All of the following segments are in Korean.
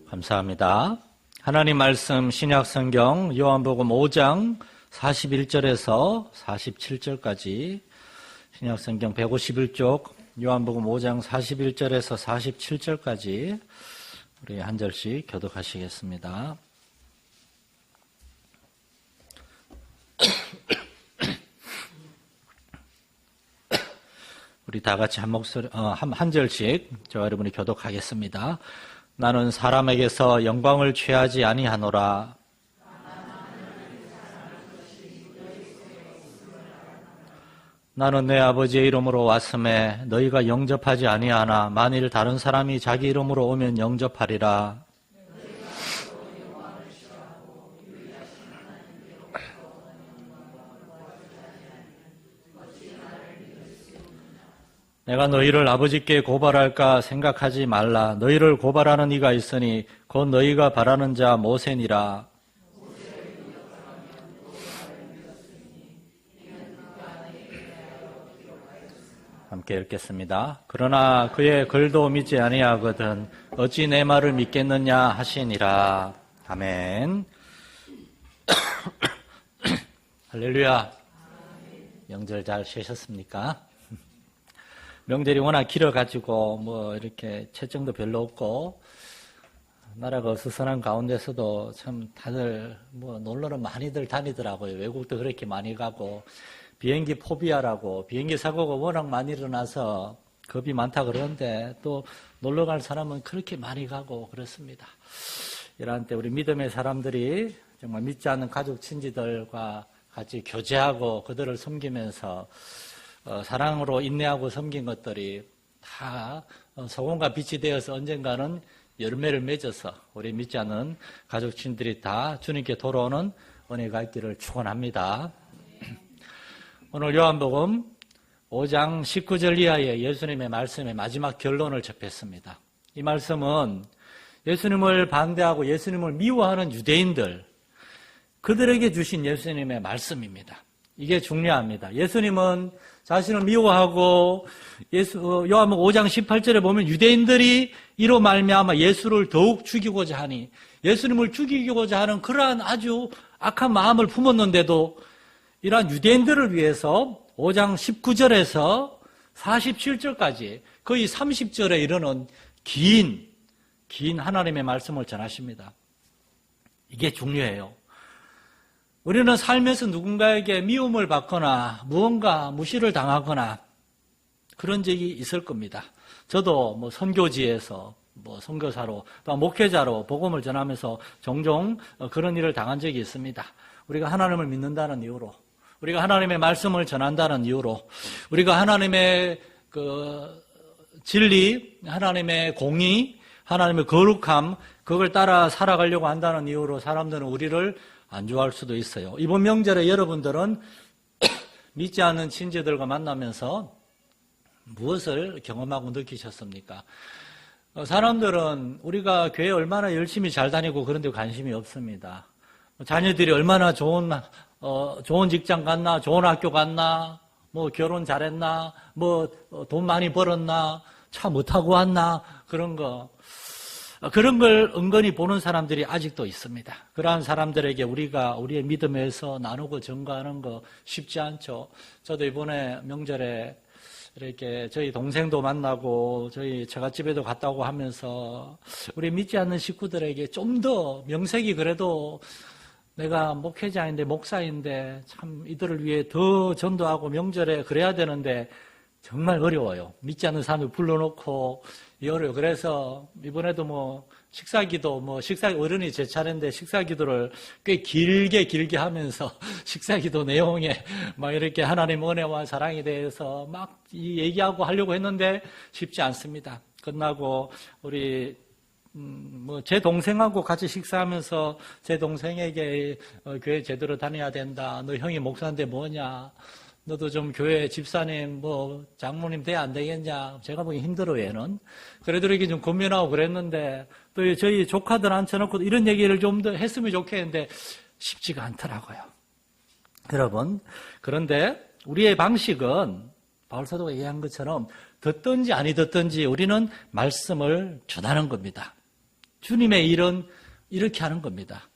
감사합니다. 하나님 말씀 신약성경 요한복음 5장 41절에서 47절까지 신약성경 151쪽 요한복음 5장 41절에서 47절까지 우리 한 절씩 교독하시겠습니다. 우리 다 같이 한 목소리 한 절씩 저와 여러분이 교독하겠습니다. 나는 사람에게서 영광을 취하지 아니하노라. 나는 내 아버지의 이름으로 왔음에 너희가 영접하지 아니하나 만일 다른 사람이 자기 이름으로 오면 영접하리라. 내가 너희를 아버지께 고발할까 생각하지 말라. 너희를 고발하는 이가 있으니 곧 너희가 바라는 자 모세니라. 함께 읽겠습니다. 그러나 그의 글도 믿지 아니하거든 어찌 내 말을 믿겠느냐 하시니라. 아멘. 할렐루야. 명절 잘 쉬셨습니까? 명절이 워낙 길어가지고 이렇게 채증도 별로 없고 나라가 어수선한 가운데서도 참 다들 놀러는 많이들 다니더라고요. 외국도 그렇게 많이 가고 비행기 포비아라고 비행기 사고가 워낙 많이 일어나서 겁이 많다 그러는데 또 놀러 갈 사람은 그렇게 많이 가고 그렇습니다. 이러한 때 우리 믿음의 사람들이 정말 믿지 않는 가족 친지들과 같이 교제하고 그들을 섬기면서 사랑으로 인내하고 섬긴 것들이 다 소금과 빛이 되어서 언젠가는 열매를 맺어서 우리 믿지 않는 가족 친들이 다 주님께 돌아오는 은혜가 있기를 축원합니다. 오늘 요한복음 5장 19절 이하의 예수님의 말씀의 마지막 결론을 접했습니다. 이 말씀은 예수님을 반대하고 예수님을 미워하는 유대인들 그들에게 주신 예수님의 말씀입니다. 이게 중요합니다. 예수님은 자신을 미워하고 요한복음 5장 18절에 보면 유대인들이 이로 말미암아 예수를 더욱 죽이고자 하니 예수님을 죽이고자 하는 그러한 아주 악한 마음을 품었는데도 이러한 유대인들을 위해서 5장 19절에서 47절까지 거의 30절에 이르는 긴 하나님의 말씀을 전하십니다. 이게 중요해요. 우리는 살면서 누군가에게 미움을 받거나 무언가 무시를 당하거나 그런 적이 있을 겁니다. 저도 선교지에서 선교사로 또 목회자로 복음을 전하면서 종종 그런 일을 당한 적이 있습니다. 우리가 하나님을 믿는다는 이유로 우리가 하나님의 말씀을 전한다는 이유로 우리가 하나님의 진리, 하나님의 공의, 하나님의 거룩함 그걸 따라 살아가려고 한다는 이유로 사람들은 우리를 안 좋아할 수도 있어요. 이번 명절에 여러분들은 믿지 않는 친지들과 만나면서 무엇을 경험하고 느끼셨습니까? 사람들은 우리가 교회 얼마나 열심히 잘 다니고 그런 데 관심이 없습니다. 자녀들이 얼마나 좋은 직장 갔나, 좋은 학교 갔나, 결혼 잘했나, 돈 많이 벌었나, 차 못 타고 왔나, 그런 걸 은근히 보는 사람들이 아직도 있습니다. 그러한 사람들에게 우리의 믿음에서 나누고 증거하는 거 쉽지 않죠. 저도 이번에 명절에 이렇게 저희 동생도 만나고 저희 처갓집에도 갔다 오고 하면서 우리 믿지 않는 식구들에게 좀 더 명색이 그래도 내가 목회자인데 목사인데 참 이들을 위해 더 전도하고 명절에 그래야 되는데 정말 어려워요. 믿지 않는 사람을 불러놓고 어려워요. 그래서 이번에도 식사기도 어른이 제 차례인데 식사기도를 꽤 길게 하면서 식사기도 내용에 이렇게 하나님 은혜와 사랑에 대해서 얘기하고 하려고 했는데 쉽지 않습니다. 끝나고 우리 제 동생하고 같이 식사하면서 제 동생에게 교회 제대로 다녀야 된다. 너 형이 목사인데 뭐냐. 너도 좀 교회 집사님, 장모님 돼야 안 되겠냐. 제가 보기 힘들어, 얘는. 그래도 이렇게 좀 고민하고 그랬는데, 또 저희 조카들 앉혀놓고 이런 얘기를 좀 더 했으면 좋겠는데, 쉽지가 않더라고요. 여러분, 그런데 우리의 방식은, 바울사도가 얘기한 것처럼, 듣든지 아니 듣든지 우리는 말씀을 전하는 겁니다. 주님의 일은 이렇게 하는 겁니다.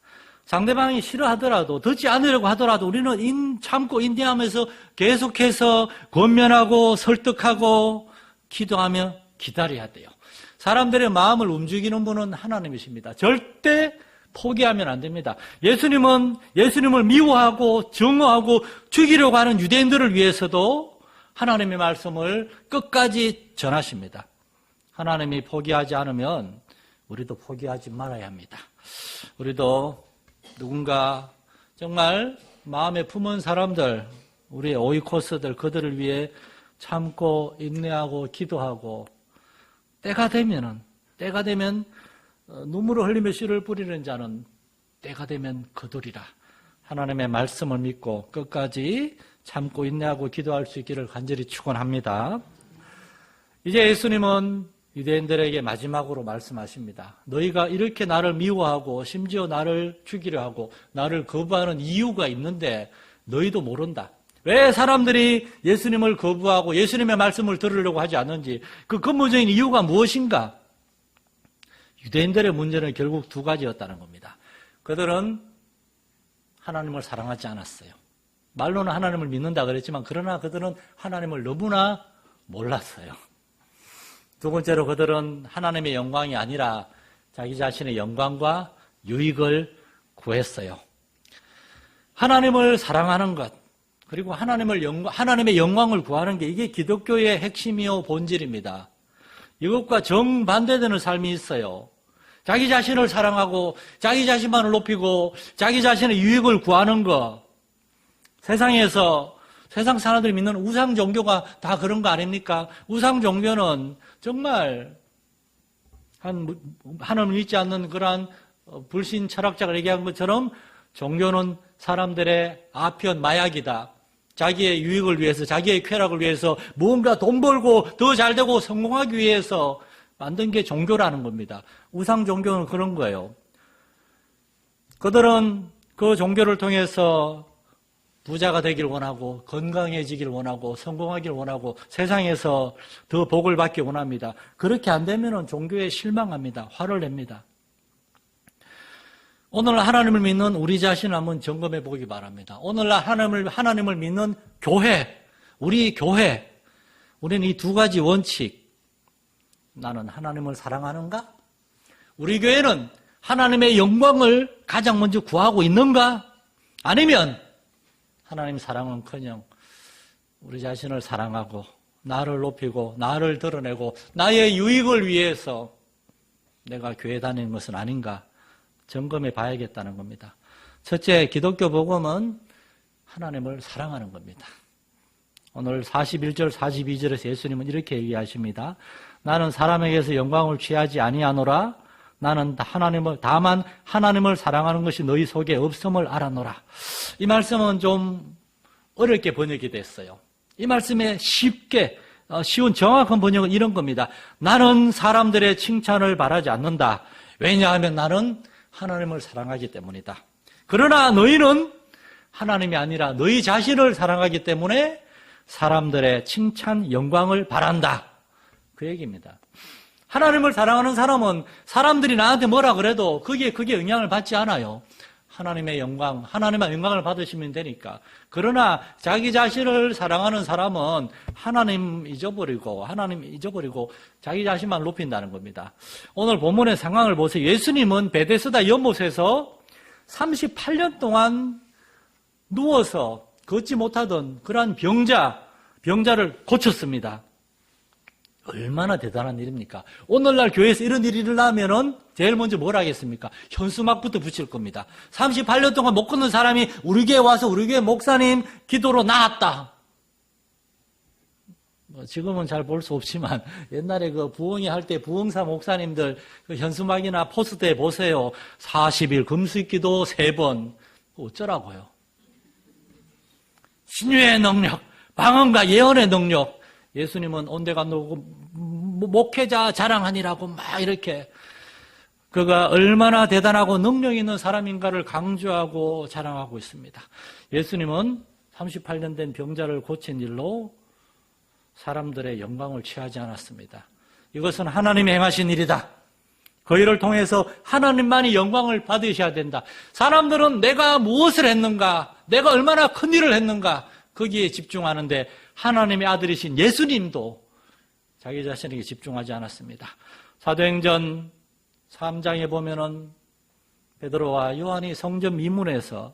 상대방이 싫어하더라도, 듣지 않으려고 하더라도 우리는 참고 인내하면서 계속해서 권면하고 설득하고 기도하며 기다려야 돼요. 사람들의 마음을 움직이는 분은 하나님이십니다. 절대 포기하면 안 됩니다. 예수님을 미워하고 정오하고 죽이려고 하는 유대인들을 위해서도 하나님의 말씀을 끝까지 전하십니다. 하나님이 포기하지 않으면 우리도 포기하지 말아야 합니다. 우리도 누군가 정말 마음에 품은 사람들, 우리의 오이코스들, 그들을 위해 참고 인내하고 기도하고 때가 되면 눈물을 흘리며 씨를 뿌리는 자는 때가 되면 거두리라. 하나님의 말씀을 믿고 끝까지 참고 인내하고 기도할 수 있기를 간절히 축원합니다. 이제 예수님은 유대인들에게 마지막으로 말씀하십니다. 너희가 이렇게 나를 미워하고 심지어 나를 죽이려 하고 나를 거부하는 이유가 있는데 너희도 모른다. 왜 사람들이 예수님을 거부하고 예수님의 말씀을 들으려고 하지 않는지 그 근본적인 이유가 무엇인가? 유대인들의 문제는 결국 두 가지였다는 겁니다. 그들은 하나님을 사랑하지 않았어요. 말로는 하나님을 믿는다 그랬지만 그러나 그들은 하나님을 너무나 몰랐어요. 두 번째로 그들은 하나님의 영광이 아니라 자기 자신의 영광과 유익을 구했어요. 하나님을 사랑하는 것, 그리고 하나님의 영광을 구하는 게 이게 기독교의 핵심이요 본질입니다. 이것과 정반대되는 삶이 있어요. 자기 자신을 사랑하고 자기 자신만을 높이고 자기 자신의 유익을 구하는 것. 세상 사람들이 믿는 우상 종교가 다 그런 거 아닙니까? 우상 종교는 정말 하나님을 믿지 않는 그러한 불신 철학자가 얘기한 것처럼 종교는 사람들의 아편 마약이다. 자기의 유익을 위해서, 자기의 쾌락을 위해서 무언가 돈 벌고 더 잘되고 성공하기 위해서 만든 게 종교라는 겁니다. 우상 종교는 그런 거예요. 그들은 그 종교를 통해서 부자가 되길 원하고 건강해지길 원하고 성공하길 원하고 세상에서 더 복을 받기 원합니다. 그렇게 안 되면 종교에 실망합니다. 화를 냅니다. 오늘 하나님을 믿는 우리 자신을 한번 점검해 보기 바랍니다. 오늘날 하나님을 믿는 교회, 우리 교회, 우리는 이 두 가지 원칙. 나는 하나님을 사랑하는가? 우리 교회는 하나님의 영광을 가장 먼저 구하고 있는가? 아니면 하나님 사랑은커녕 우리 자신을 사랑하고 나를 높이고 나를 드러내고 나의 유익을 위해서 내가 교회 다니는 것은 아닌가 점검해 봐야겠다는 겁니다. 첫째, 기독교 복음은 하나님을 사랑하는 겁니다. 오늘 41절 42절에서 예수님은 이렇게 얘기하십니다. 나는 사람에게서 영광을 취하지 아니하노라. 나는 다만 하나님을 사랑하는 것이 너희 속에 없음을 알아노라. 이 말씀은 좀 어렵게 번역이 됐어요. 이 말씀에 쉬운 정확한 번역은 이런 겁니다. 나는 사람들의 칭찬을 바라지 않는다. 왜냐하면 나는 하나님을 사랑하기 때문이다. 그러나 너희는 하나님이 아니라 너희 자신을 사랑하기 때문에 사람들의 칭찬, 영광을 바란다. 그 얘기입니다. 하나님을 사랑하는 사람은 사람들이 나한테 뭐라 그래도 그게 영향을 받지 않아요. 하나님의 영광을 받으시면 되니까. 그러나 자기 자신을 사랑하는 사람은 하나님 잊어버리고 자기 자신만 높인다는 겁니다. 오늘 본문의 상황을 보세요. 예수님은 베데스다 연못에서 38년 동안 누워서 걷지 못하던 그러한 병자를 고쳤습니다. 얼마나 대단한 일입니까? 오늘날 교회에서 이런 일이 일어나면은 제일 먼저 뭘 하겠습니까? 현수막부터 붙일 겁니다. 38년 동안 못 걷는 사람이 우리 교회 와서 우리 교회 목사님 기도로 나았다. 지금은 잘 볼 수 없지만 옛날에 그 부흥회 할 때 부흥사 목사님들 그 현수막이나 포스터에 보세요. 40일 금식기도 3번. 어쩌라고요? 신유의 능력, 방언과 예언의 능력. 예수님은 온데가 놓고 목회자 자랑하니라고 막 이렇게 그가 얼마나 대단하고 능력 있는 사람인가를 강조하고 자랑하고 있습니다. 예수님은 38년 된 병자를 고친 일로 사람들의 영광을 취하지 않았습니다. 이것은 하나님이 행하신 일이다. 그 일을 통해서 하나님만이 영광을 받으셔야 된다. 사람들은 내가 무엇을 했는가, 내가 얼마나 큰 일을 했는가, 거기에 집중하는데 하나님의 아들이신 예수님도 자기 자신에게 집중하지 않았습니다. 사도행전 3장에 보면은 베드로와 요한이 성전 미문에서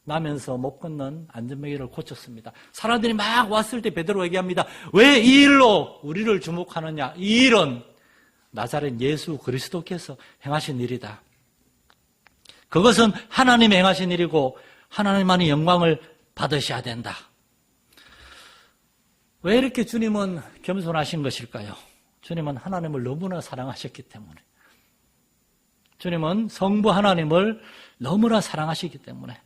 나면서 못 걷는 안전뱅이를 고쳤습니다. 사람들이 막 왔을 때 베드로가 얘기합니다. 왜 이 일로 우리를 주목하느냐? 이 일은 나자렛 예수 그리스도께서 행하신 일이다. 그것은 하나님이 행하신 일이고 하나님만이 영광을 받으셔야 된다. 왜 이렇게 주님은 겸손하신 것일까요? 주님은 하나님을 너무나 사랑하셨기 때문에. 주님은 성부 하나님을 너무나 사랑하시기 때문에.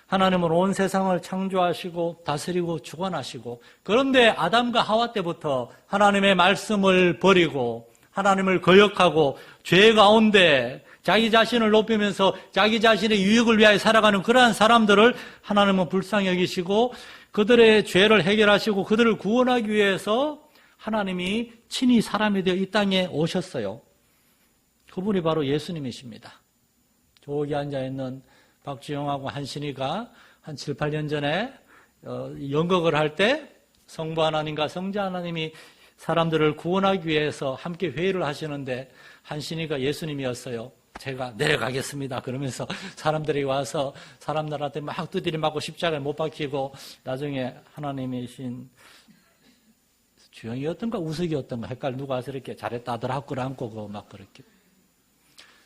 하나님은 온 세상을 창조하시고 다스리고 주관하시고, 그런데 아담과 하와 때부터 하나님의 말씀을 버리고 하나님을 거역하고 죄 가운데 자기 자신을 높이면서 자기 자신의 유익을 위하여 살아가는 그러한 사람들을 하나님은 불쌍히 여기시고 그들의 죄를 해결하시고 그들을 구원하기 위해서 하나님이 친히 사람이 되어 이 땅에 오셨어요. 그분이 바로 예수님이십니다. 저기 앉아있는 박주영하고 한신이가 한 7, 8년 전에 연극을 할 때 성부 하나님과 성자 하나님이 사람들을 구원하기 위해서 함께 회의를 하시는데 한신이가 예수님이었어요. 제가 내려가겠습니다. 그러면서 사람들이 와서 사람들한테 막 두드려 맞고 십자가에 못 박히고 나중에 하나님이신 주영이었던가 우석이었던가 헷갈려 누가 와서 이렇게 잘했다 아들 앞을 안고 막 그렇게.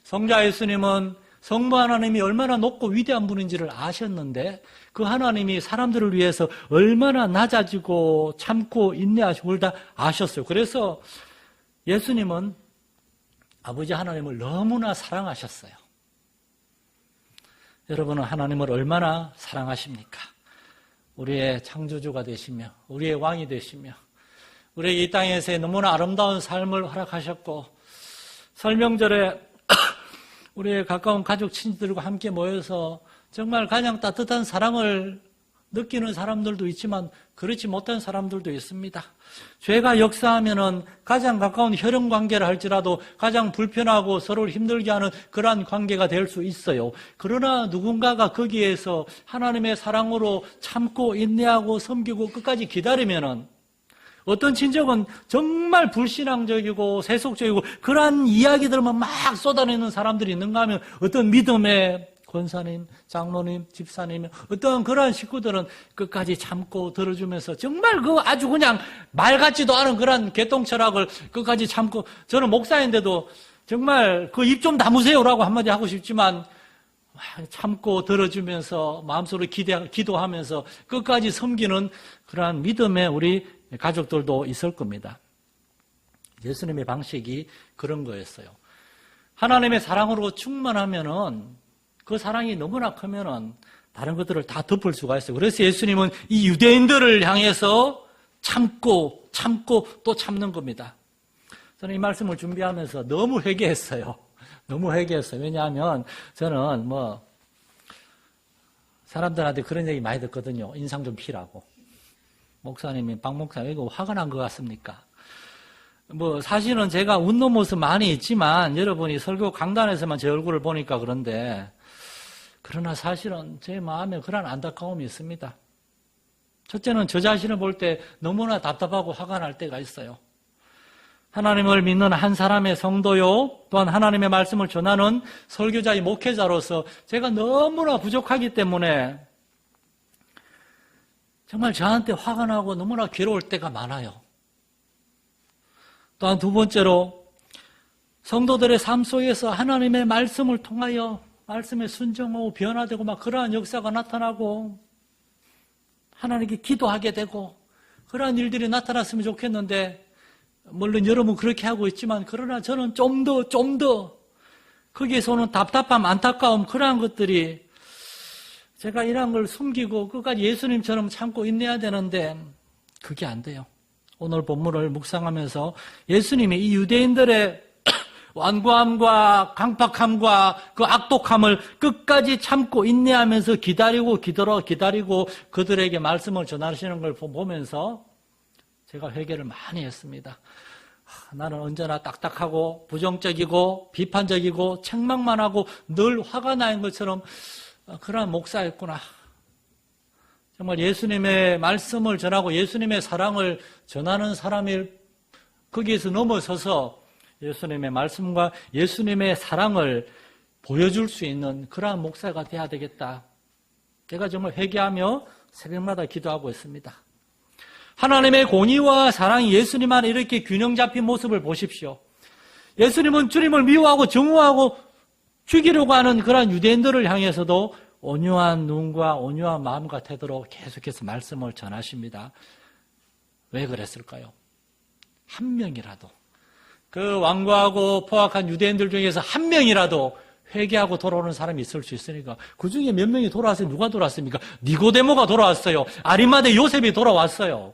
성자 예수님은 성부 하나님이 얼마나 높고 위대한 분인지를 아셨는데 그 하나님이 사람들을 위해서 얼마나 낮아지고 참고 인내하시고 그걸 다 아셨어요. 그래서 예수님은 아버지 하나님을 너무나 사랑하셨어요. 여러분은 하나님을 얼마나 사랑하십니까? 우리의 창조주가 되시며 우리의 왕이 되시며 우리에게 이 땅에서의 너무나 아름다운 삶을 허락하셨고 설명절에 우리의 가까운 가족 친지들과 함께 모여서 정말 가장 따뜻한 사랑을 느끼는 사람들도 있지만 그렇지 못한 사람들도 있습니다. 죄가 역사하면은 가장 가까운 혈연 관계를 할지라도 가장 불편하고 서로를 힘들게 하는 그러한 관계가 될 수 있어요. 그러나 누군가가 거기에서 하나님의 사랑으로 참고 인내하고 섬기고 끝까지 기다리면은 어떤 친척은 정말 불신앙적이고 세속적이고 그러한 이야기들만 막 쏟아내는 사람들이 있는가 하면 어떤 믿음의 권사님, 장로님, 집사님, 어떤 그러한 식구들은 끝까지 참고 들어주면서 정말 그 아주 그냥 말 같지도 않은 그런 개똥철학을 끝까지 참고 저는 목사인데도 정말 그 입 좀 다무세요라고 한마디 하고 싶지만 참고 들어주면서 마음속으로 기도하면서 끝까지 섬기는 그러한 믿음의 우리 가족들도 있을 겁니다. 예수님의 방식이 그런 거였어요. 하나님의 사랑으로 충만하면은 그 사랑이 너무나 크면은 다른 것들을 다 덮을 수가 있어요. 그래서 예수님은 이 유대인들을 향해서 참고 또 참는 겁니다. 저는 이 말씀을 준비하면서 너무 회개했어요. 너무 회개했어요. 왜냐하면 저는 사람들한테 그런 얘기 많이 듣거든요. 인상 좀 피라고. 목사님이 박 목사님 이거 화가 난 것 같습니까? 사실은 제가 웃는 모습 많이 있지만 여러분이 설교 강단에서만 제 얼굴을 보니까 그런데 그러나 사실은 제 마음에 그런 안타까움이 있습니다. 첫째는 저 자신을 볼 때 너무나 답답하고 화가 날 때가 있어요. 하나님을 믿는 한 사람의 성도요 또한 하나님의 말씀을 전하는 설교자의 목회자로서 제가 너무나 부족하기 때문에 정말 저한테 화가 나고 너무나 괴로울 때가 많아요. 또한 두 번째로 성도들의 삶 속에서 하나님의 말씀을 통하여 말씀에 순종하고 변화되고 막 그러한 역사가 나타나고 하나님께 기도하게 되고 그러한 일들이 나타났으면 좋겠는데 물론 여러분 그렇게 하고 있지만 그러나 저는 좀 더 거기에서 오는 답답함, 안타까움 그러한 것들이 제가 이런 걸 숨기고 끝까지 예수님처럼 참고 인내해야 되는데 그게 안 돼요. 오늘 본문을 묵상하면서 예수님이 이 유대인들의 완고함과 강팍함과 그 악독함을 끝까지 참고 인내하면서 기다리고 그들에게 말씀을 전하시는 걸 보면서 제가 회개를 많이 했습니다. 나는 언제나 딱딱하고 부정적이고 비판적이고 책망만 하고 늘 화가 나는 것처럼 그런 목사였구나. 정말 예수님의 말씀을 전하고 예수님의 사랑을 전하는 사람일 거기에서 넘어서서 예수님의 말씀과 예수님의 사랑을 보여줄 수 있는 그러한 목사가 돼야 되겠다. 제가 정말 회개하며 새벽마다 기도하고 있습니다. 하나님의 공의와 사랑이 예수님 안에 이렇게 균형 잡힌 모습을 보십시오. 예수님은 주님을 미워하고 증오하고 죽이려고 하는 그런 유대인들을 향해서도 온유한 눈과 온유한 마음과 태도로 계속해서 말씀을 전하십니다. 왜 그랬을까요? 한 명이라도 그 완고하고 포악한 유대인들 중에서 한 명이라도 회개하고 돌아오는 사람이 있을 수 있으니까 그 중에 몇 명이 돌아왔어요? 누가 돌아왔습니까? 니고데모가 돌아왔어요. 아리마대 요셉이 돌아왔어요.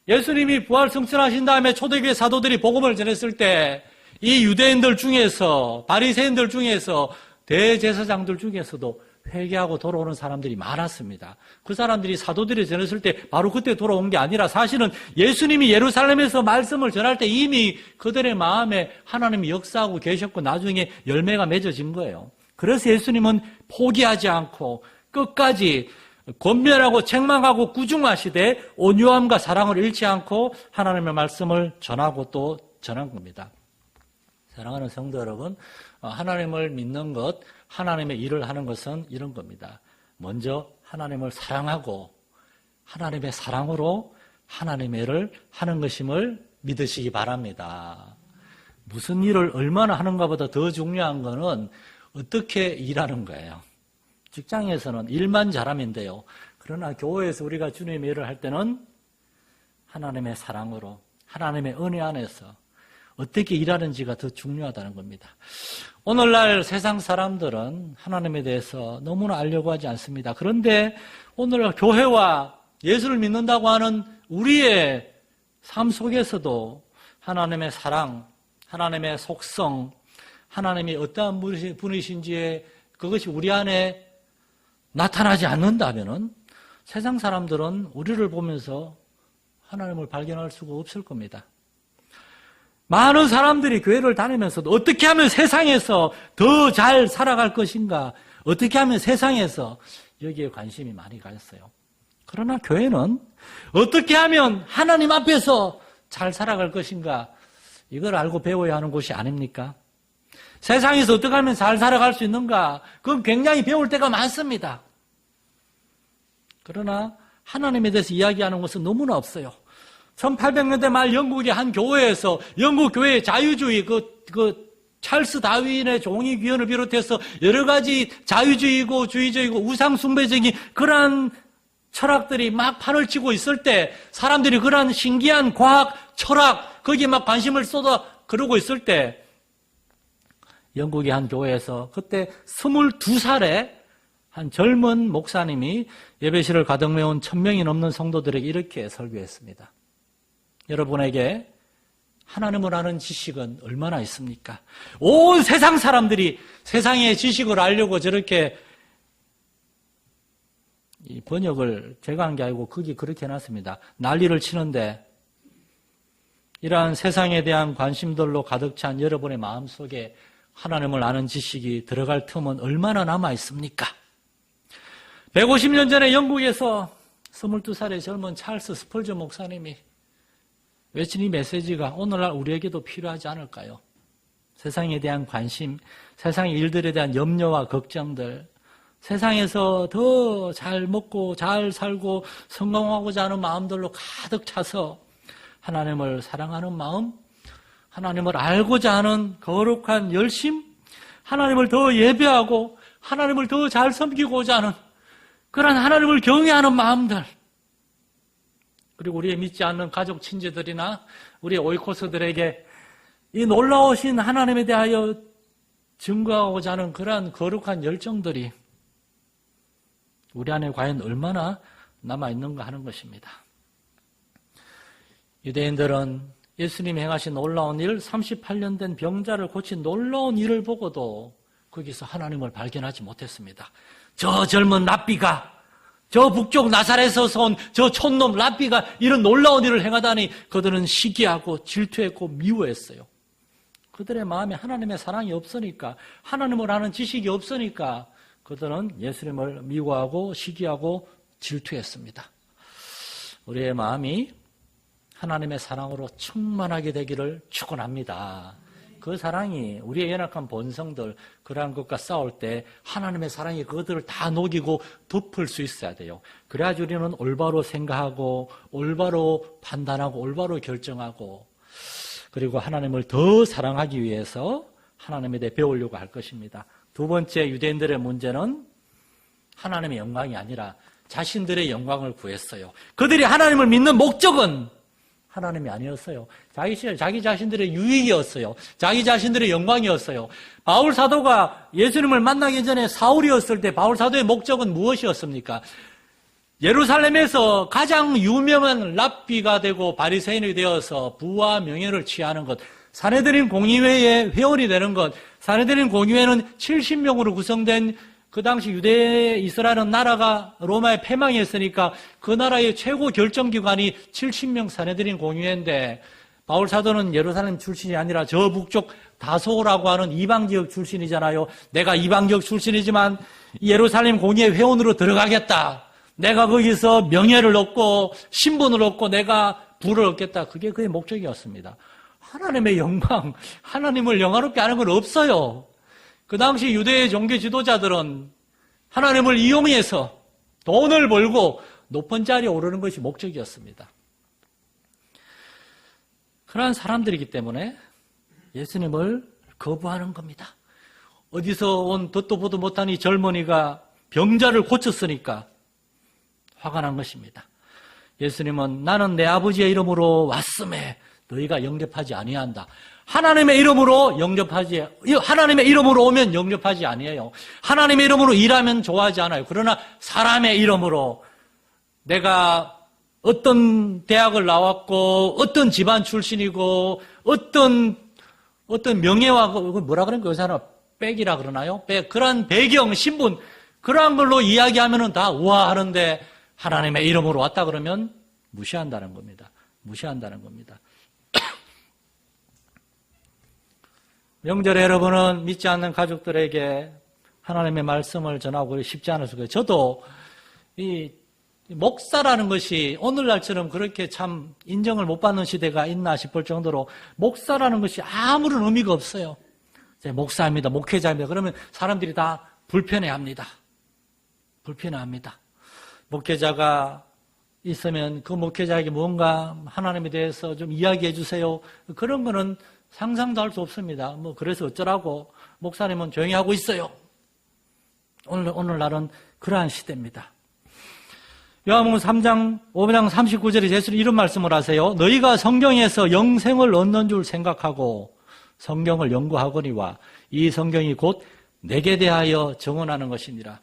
예수님이 부활 승천하신 다음에 초대교회 사도들이 복음을 전했을 때 이 유대인들 중에서 바리새인들 중에서 대제사장들 중에서도 회개하고 돌아오는 사람들이 많았습니다. 그 사람들이 사도들이 전했을 때 바로 그때 돌아온 게 아니라 사실은 예수님이 예루살렘에서 말씀을 전할 때 이미 그들의 마음에 하나님이 역사하고 계셨고 나중에 열매가 맺어진 거예요. 그래서 예수님은 포기하지 않고 끝까지 권면하고 책망하고 꾸중하시되 온유함과 사랑을 잃지 않고 하나님의 말씀을 전하고 또 전한 겁니다. 사랑하는 성도 여러분, 하나님을 믿는 것, 하나님의 일을 하는 것은 이런 겁니다. 먼저 하나님을 사랑하고 하나님의 사랑으로 하나님의 일을 하는 것임을 믿으시기 바랍니다. 무슨 일을 얼마나 하는가보다 더 중요한 것은 어떻게 일하는 거예요. 직장에서는 일만 잘하면 돼요. 그러나 교회에서 우리가 주님의 일을 할 때는 하나님의 사랑으로 하나님의 은혜 안에서 어떻게 일하는지가 더 중요하다는 겁니다. 오늘날 세상 사람들은 하나님에 대해서 너무나 알려고 하지 않습니다. 그런데 오늘 교회와 예수를 믿는다고 하는 우리의 삶 속에서도 하나님의 사랑, 하나님의 속성, 하나님이 어떠한 분이신지에 그것이 우리 안에 나타나지 않는다면은 세상 사람들은 우리를 보면서 하나님을 발견할 수가 없을 겁니다. 많은 사람들이 교회를 다니면서도 어떻게 하면 세상에서 더 잘 살아갈 것인가, 어떻게 하면 세상에서 여기에 관심이 많이 가졌어요. 그러나 교회는 어떻게 하면 하나님 앞에서 잘 살아갈 것인가, 이걸 알고 배워야 하는 곳이 아닙니까? 세상에서 어떻게 하면 잘 살아갈 수 있는가, 그건 굉장히 배울 때가 많습니다. 그러나 하나님에 대해서 이야기하는 것은 너무나 없어요. 1800년대 말 영국의 한 교회에서 영국 교회의 자유주의, 찰스 다윈의 종이귀헌을 비롯해서 여러 가지 자유주의고 주의적이고 우상숭배적인 그러한 철학들이 막 판을 치고 있을 때 사람들이 그러한 신기한 과학, 철학, 거기에 막 관심을 쏟아 그러고 있을 때 영국의 한 교회에서 그때 22살에 한 젊은 목사님이 예배실을 가득 메운 1000명이 넘는 성도들에게 이렇게 설교했습니다. 여러분에게 하나님을 아는 지식은 얼마나 있습니까? 온 세상 사람들이 세상의 지식을 알려고 저렇게 이 번역을 제가 한 게 아니고 거기 그렇게 해놨습니다. 난리를 치는데 이러한 세상에 대한 관심들로 가득 찬 여러분의 마음속에 하나님을 아는 지식이 들어갈 틈은 얼마나 남아 있습니까? 150년 전에 영국에서 22살의 젊은 찰스 스펄전 목사님이 외친 이 메시지가 오늘날 우리에게도 필요하지 않을까요? 세상에 대한 관심, 세상의 일들에 대한 염려와 걱정들, 세상에서 더 잘 먹고 잘 살고 성공하고자 하는 마음들로 가득 차서 하나님을 사랑하는 마음, 하나님을 알고자 하는 거룩한 열심, 하나님을 더 예배하고 하나님을 더 잘 섬기고자 하는 그런 하나님을 경외하는 마음들, 그리고 우리의 믿지 않는 가족 친지들이나 우리의 오이코스들에게 이 놀라우신 하나님에 대하여 증거하고자 하는 그러한 거룩한 열정들이 우리 안에 과연 얼마나 남아있는가 하는 것입니다. 유대인들은 예수님이 행하신 놀라운 일, 38년 된 병자를 고친 놀라운 일을 보고도 거기서 하나님을 발견하지 못했습니다. 저 젊은 랍비가 저 북쪽 나사렛에서 온 저 촌놈 랍비가 이런 놀라운 일을 행하다니 그들은 시기하고 질투했고 미워했어요. 그들의 마음에 하나님의 사랑이 없으니까, 하나님을 아는 지식이 없으니까 그들은 예수님을 미워하고 시기하고 질투했습니다. 우리의 마음이 하나님의 사랑으로 충만하게 되기를 축원합니다. 그 사랑이 우리의 연약한 본성들, 그러한 것과 싸울 때 하나님의 사랑이 그것들을 다 녹이고 덮을 수 있어야 돼요. 그래야지 우리는 올바로 생각하고 올바로 판단하고 올바로 결정하고, 그리고 하나님을 더 사랑하기 위해서 하나님에 대해 배우려고 할 것입니다. 두 번째, 유대인들의 문제는 하나님의 영광이 아니라 자신들의 영광을 구했어요. 그들이 하나님을 믿는 목적은 하나님이 아니었어요. 자기 자신들의 유익이었어요. 자기 자신들의 영광이었어요. 바울 사도가 예수님을 만나기 전에 사울이었을 때 바울 사도의 목적은 무엇이었습니까? 예루살렘에서 가장 유명한 랍비가 되고 바리새인이 되어서 부와 명예를 취하는 것, 사내들인 공의회의 회원이 되는 것. 사내들인 공의회는 70명으로 구성된, 그 당시 유대 이스라엘은 나라가 로마에 패망했으니까 그 나라의 최고 결정기관이 70명 사내들인 공의회인데, 바울 사도는 예루살렘 출신이 아니라 저 북쪽 다소라고 하는 이방지역 출신이잖아요. 내가 이방지역 출신이지만 예루살렘 공의회 회원으로 들어가겠다. 내가 거기서 명예를 얻고 신분을 얻고 내가 부를 얻겠다. 그게 그의 목적이었습니다. 하나님의 영광, 하나님을 영화롭게 하는 건 없어요. 그 당시 유대의 종교 지도자들은 하나님을 이용해서 돈을 벌고 높은 자리에 오르는 것이 목적이었습니다. 그러한 사람들이기 때문에 예수님을 거부하는 겁니다. 어디서 온 듣도 보도 못한 이 젊은이가 병자를 고쳤으니까 화가 난 것입니다. 예수님은 나는 내 아버지의 이름으로 왔음에 너희가 영접하지 아니한다. 하나님의 이름으로 하나님의 이름으로 오면 영접하지 아니에요. 하나님의 이름으로 일하면 좋아하지 않아요. 그러나 사람의 이름으로, 내가 어떤 대학을 나왔고 어떤 집안 출신이고 어떤 명예와 뭐라 그러는 거예요? 사람 백이라 그러나요? 그러한 배경, 신분, 그러한 걸로 이야기하면은 다 우아하는데 하나님의 이름으로 왔다 그러면 무시한다는 겁니다. 무시한다는 겁니다. 명절에 여러분은 믿지 않는 가족들에게 하나님의 말씀을 전하고 쉽지 않을 수가 있어요. 저도 이 목사라는 것이 오늘날처럼 그렇게 참 인정을 못 받는 시대가 있나 싶을 정도로 목사라는 것이 아무런 의미가 없어요. 목사입니다, 목회자입니다. 그러면 사람들이 다 불편해합니다. 불편해합니다. 목회자가 있으면 그 목회자에게 뭔가 하나님에 대해서 좀 이야기해 주세요. 그런 거는 상상도 할 수 없습니다. 그래서 어쩌라고, 목사님은 조용히 하고 있어요. 오늘날은 그러한 시대입니다. 요한복음 3장 5장 39절에 예수님이 이런 말씀을 하세요. 너희가 성경에서 영생을 얻는 줄 생각하고 성경을 연구하거니와 이 성경이 곧 내게 대하여 증언하는 것이니라.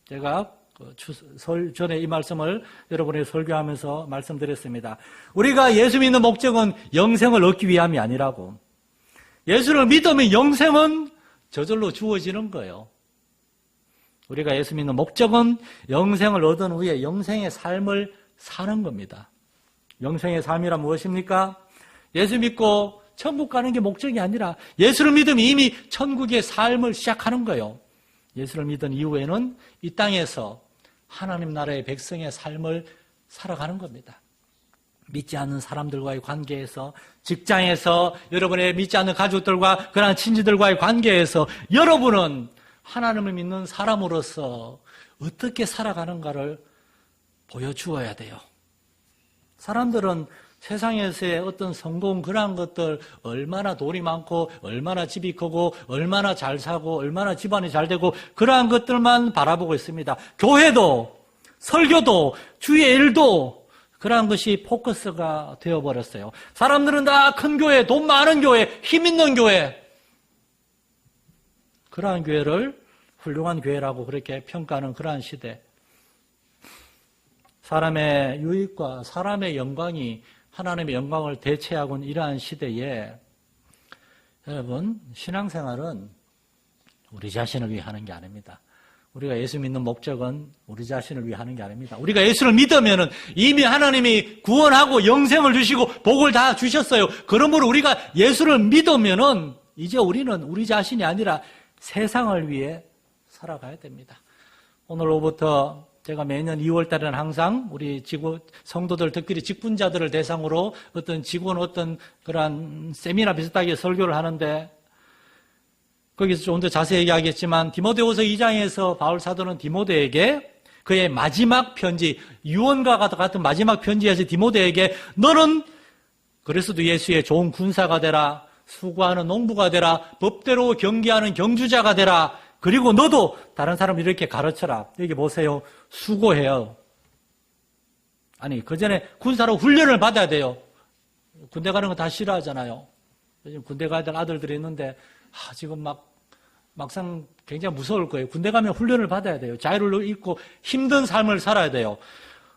제가 설 전에 이 말씀을 여러분에게 설교하면서 말씀드렸습니다. 우리가 예수 믿는 목적은 영생을 얻기 위함이 아니라고. 예수를 믿으면 영생은 저절로 주어지는 거예요. 우리가 예수 믿는 목적은 영생을 얻은 후에 영생의 삶을 사는 겁니다. 영생의 삶이란 무엇입니까? 예수 믿고 천국 가는 게 목적이 아니라 예수를 믿으면 이미 천국의 삶을 시작하는 거예요. 예수를 믿은 이후에는 이 땅에서 하나님 나라의 백성의 삶을 살아가는 겁니다. 믿지 않는 사람들과의 관계에서, 직장에서, 여러분의 믿지 않는 가족들과 그런 친지들과의 관계에서 여러분은 하나님을 믿는 사람으로서 어떻게 살아가는가를 보여주어야 돼요. 사람들은 세상에서의 어떤 성공, 그러한 것들, 얼마나 돈이 많고 얼마나 집이 크고 얼마나 잘 사고 얼마나 집안이 잘 되고 그러한 것들만 바라보고 있습니다. 교회도, 설교도, 주의 일도 그러한 것이 포커스가 되어버렸어요. 사람들은 다 큰 교회, 돈 많은 교회, 힘 있는 교회, 그러한 교회를 훌륭한 교회라고 그렇게 평가하는 그러한 시대. 사람의 유익과 사람의 영광이 하나님의 영광을 대체하고는 이러한 시대에 여러분, 신앙생활은 우리 자신을 위해 하는 게 아닙니다. 우리가 예수 믿는 목적은 우리 자신을 위해 하는 게 아닙니다. 우리가 예수를 믿으면은 이미 하나님이 구원하고 영생을 주시고 복을 다 주셨어요. 그러므로 우리가 예수를 믿으면은 이제 우리는 우리 자신이 아니라 세상을 위해 살아가야 됩니다. 오늘 오후부터 제가 매년 2월 달에는 항상 우리 성도들, 특별히 직분자들을 대상으로 어떤 그런 세미나 비슷하게 설교를 하는데 거기서 좀 더 자세히 얘기하겠지만 디모데후서 2장에서 바울 사도는 디모데에게 그의 마지막 편지, 유언과 같은 마지막 편지에서 디모데에게 너는 그리스도 예수의 좋은 군사가 되라, 수고하는 농부가 되라, 법대로 경기하는 경주자가 되라, 그리고 너도 다른 사람을 이렇게 가르쳐라. 여기 보세요. 수고해요. 아니, 그 전에 군사로 훈련을 받아야 돼요. 군대 가는 거 다 싫어하잖아요. 요즘 군대 가야 될 아들들이 있는데 지금 막상 굉장히 무서울 거예요. 군대 가면 훈련을 받아야 돼요. 자유를 잃고 힘든 삶을 살아야 돼요.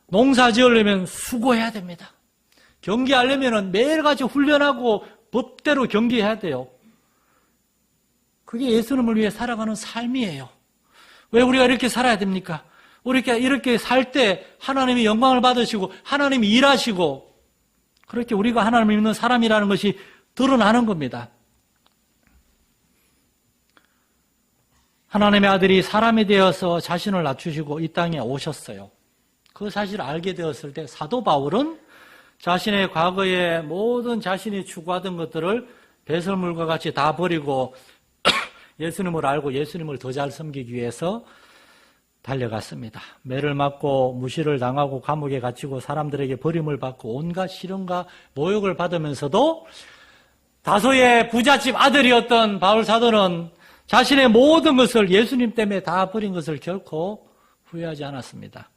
농사 지으려면 수고해야 됩니다. 경기하려면 매일같이 훈련하고 법대로 경기해야 돼요. 그게 예수님을 위해 살아가는 삶이에요. 왜 우리가 이렇게 살아야 됩니까? 우리가 이렇게 살 때 하나님이 영광을 받으시고 하나님이 일하시고 그렇게 우리가 하나님을 믿는 사람이라는 것이 드러나는 겁니다. 하나님의 아들이 사람이 되어서 자신을 낮추시고 이 땅에 오셨어요. 그 사실을 알게 되었을 때 사도 바울은 자신의 과거에 모든 자신이 추구하던 것들을 배설물과 같이 다 버리고 예수님을 알고 예수님을 더 잘 섬기기 위해서 달려갔습니다. 매를 맞고 무시를 당하고 감옥에 갇히고 사람들에게 버림을 받고 온갖 시련과 모욕을 받으면서도 다소의 부잣집 아들이었던 바울 사도는 자신의 모든 것을 예수님 때문에 다 버린 것을 결코 후회하지 않았습니다.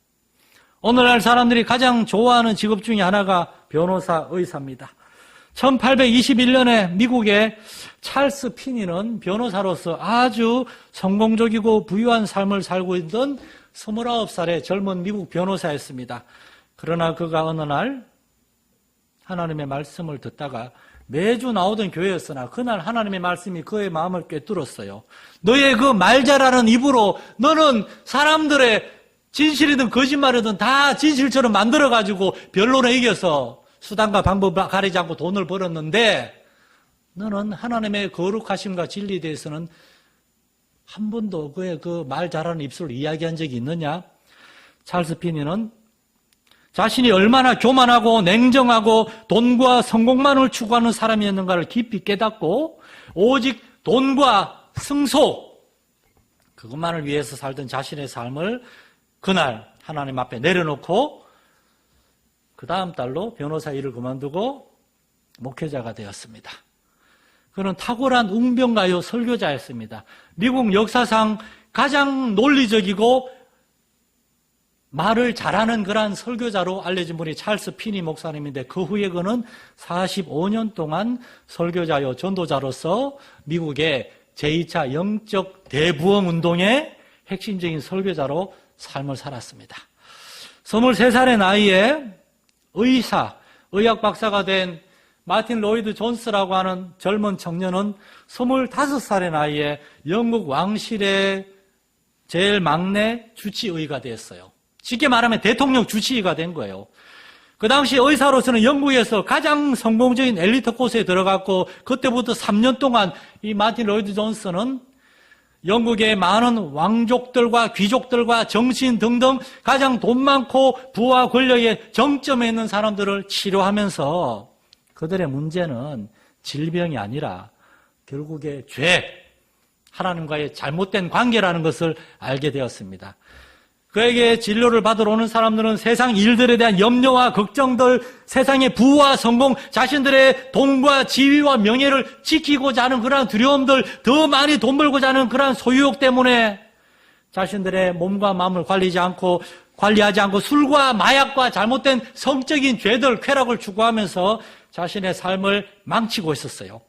오늘날 사람들이 가장 좋아하는 직업 중에 하나가 변호사, 의사입니다. 1821년에 미국의 찰스 피니는 변호사로서 아주 성공적이고 부유한 삶을 살고 있던 29살의 젊은 미국 변호사였습니다. 그러나 그가 어느 날 하나님의 말씀을 듣다가 매주 나오던 교회였으나 그날 하나님의 말씀이 그의 마음을 꿰뚫었어요. 너의 그 말 잘하는 입으로 너는 사람들의 진실이든 거짓말이든 다 진실처럼 만들어가지고 변론에 이겨서 수단과 방법을 가리지 않고 돈을 벌었는데 너는 하나님의 거룩하심과 진리에 대해서는 한 번도 그의 그 말 잘하는 입술로 이야기한 적이 있느냐? 찰스 피니는 자신이 얼마나 교만하고 냉정하고 돈과 성공만을 추구하는 사람이었는가를 깊이 깨닫고 오직 돈과 승소 그것만을 위해서 살던 자신의 삶을 그날 하나님 앞에 내려놓고 그 다음 달로 변호사 일을 그만두고 목회자가 되었습니다. 그는 탁월한 웅변가요 설교자였습니다. 미국 역사상 가장 논리적이고 말을 잘하는 그런 설교자로 알려진 분이 찰스 피니 목사님인데 그 후에 그는 45년 동안 설교자요 전도자로서 미국의 제2차 영적 대부흥 운동의 핵심적인 설교자로 삶을 살았습니다. 23살의 나이에 의학 박사가 된 마틴 로이드 존스라고 하는 젊은 청년은 25살의 나이에 영국 왕실의 제일 막내 주치의가 되었어요. 쉽게 말하면 대통령 주치의가 된 거예요. 그 당시 의사로서는 영국에서 가장 성공적인 엘리트 코스에 들어갔고 그때부터 3년 동안 이 마틴 로이드 존스는 영국의 많은 왕족들과 귀족들과 정치인 등등 가장 돈 많고 부와 권력의 정점에 있는 사람들을 치료하면서 그들의 문제는 질병이 아니라 결국에 죄, 하나님과의 잘못된 관계라는 것을 알게 되었습니다. 그에게 진료를 받으러 오는 사람들은 세상 일들에 대한 염려와 걱정들, 세상의 부와 성공, 자신들의 돈과 지위와 명예를 지키고자 하는 그러한 두려움들, 더 많이 돈 벌고자 하는 그러한 소유욕 때문에 자신들의 몸과 마음을 관리하지 않고 술과 마약과 잘못된 성적인 죄들, 쾌락을 추구하면서 자신의 삶을 망치고 있었어요.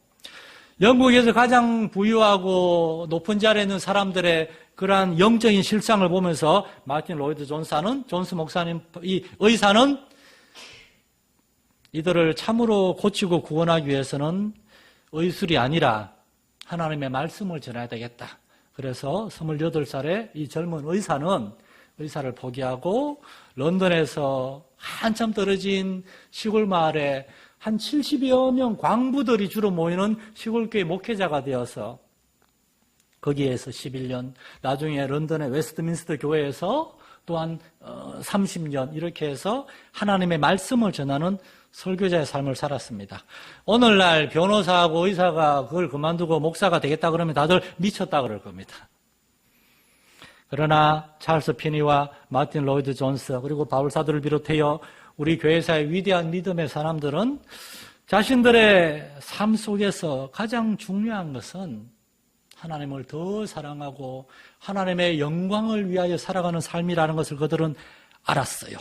영국에서 가장 부유하고 높은 자리에 있는 사람들의 그러한 영적인 실상을 보면서 마틴 로이드 존스 목사님, 이 의사는 이들을 참으로 고치고 구원하기 위해서는 의술이 아니라 하나님의 말씀을 전해야 되겠다. 그래서 28살에 이 젊은 의사를 포기하고 런던에서 한참 떨어진 시골 마을에 한 70여 명 광부들이 주로 모이는 시골교회 목회자가 되어서 거기에서 11년, 나중에 런던의 웨스트민스터 교회에서 또한 30년 이렇게 해서 하나님의 말씀을 전하는 설교자의 삶을 살았습니다. 오늘날 변호사하고 의사가 그걸 그만두고 목사가 되겠다 그러면 다들 미쳤다 그럴 겁니다. 그러나 찰스 피니와 마틴 로이드 존스 그리고 바울 사도를 비롯하여 우리 교회사의 위대한 믿음의 사람들은 자신들의 삶 속에서 가장 중요한 것은 하나님을 더 사랑하고 하나님의 영광을 위하여 살아가는 삶이라는 것을 그들은 알았어요.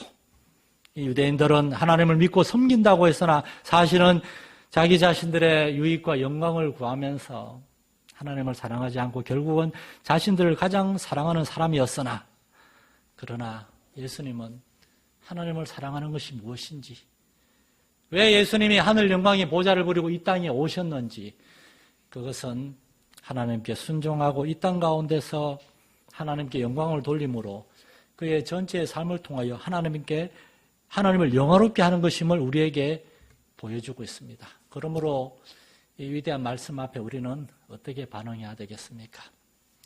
유대인들은 하나님을 믿고 섬긴다고 했으나 사실은 자기 자신들의 유익과 영광을 구하면서 하나님을 사랑하지 않고 결국은 자신들을 가장 사랑하는 사람이었으나 그러나 예수님은 하나님을 사랑하는 것이 무엇인지, 왜 예수님이 하늘 영광의 보좌를 부리고 이 땅에 오셨는지, 그것은 하나님께 순종하고 이 땅 가운데서 하나님께 영광을 돌림으로 그의 전체의 삶을 통하여 하나님을 영화롭게 하는 것임을 우리에게 보여주고 있습니다. 그러므로 이 위대한 말씀 앞에 우리는 어떻게 반응해야 되겠습니까?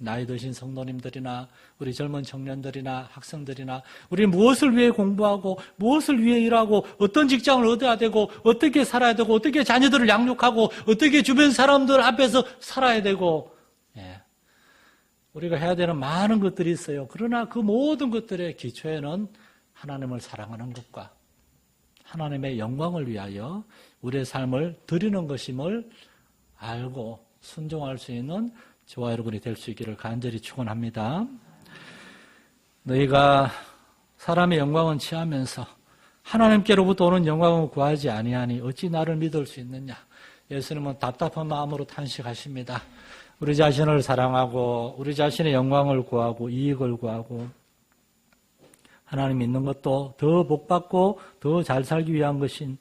나이 드신 성도님들이나 우리 젊은 청년들이나 학생들이나 우리 무엇을 위해 공부하고 무엇을 위해 일하고 어떤 직장을 얻어야 되고 어떻게 살아야 되고 어떻게 자녀들을 양육하고 어떻게 주변 사람들 앞에서 살아야 되고 우리가 해야 되는 많은 것들이 있어요. 그러나 그 모든 것들의 기초에는 하나님을 사랑하는 것과 하나님의 영광을 위하여 우리의 삶을 드리는 것임을 알고 순종할 수 있는 저와 여러분이 될 수 있기를 간절히 축원합니다. 너희가 사람의 영광은 취하면서 하나님께로부터 오는 영광을 구하지 아니하니 어찌 나를 믿을 수 있느냐. 예수님은 답답한 마음으로 탄식하십니다. 우리 자신을 사랑하고 우리 자신의 영광을 구하고 이익을 구하고 하나님 믿는 것도 더 복받고 더 잘 살기 위한 것인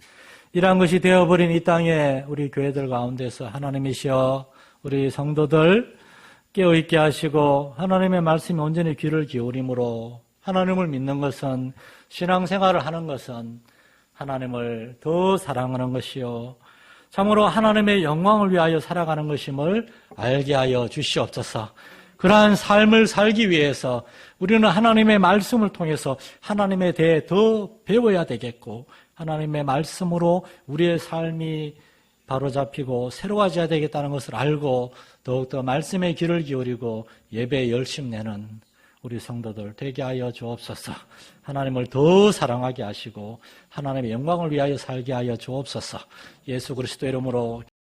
이러한 것이 되어버린 이 땅에 우리 교회들 가운데서 하나님이시여 우리 성도들 깨어있게 하시고 하나님의 말씀에 온전히 귀를 기울임으로 하나님을 믿는 것은 신앙생활을 하는 것은 하나님을 더 사랑하는 것이요 참으로 하나님의 영광을 위하여 살아가는 것임을 알게 하여 주시옵소서. 그러한 삶을 살기 위해서 우리는 하나님의 말씀을 통해서 하나님에 대해 더 배워야 되겠고 하나님의 말씀으로 우리의 삶이 바로잡히고 새로워져야 되겠다는 것을 알고 더욱더 말씀에 귀를 기울이고 예배에 열심 내는 우리 성도들 되게 하여 주옵소서. 하나님을 더 사랑하게 하시고 하나님의 영광을 위하여 살게 하여 주옵소서. 예수 그리스도 이름으로